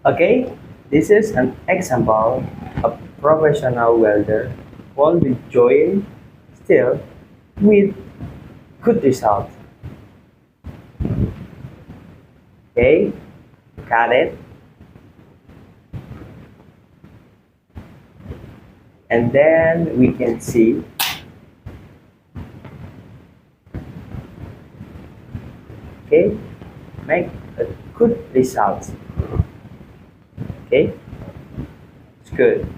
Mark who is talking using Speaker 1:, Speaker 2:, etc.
Speaker 1: Okay, this is an example of professional welder welding joint steel with good result. Okay, got it? And then we can see, okay, make a good result. Okay, it's good.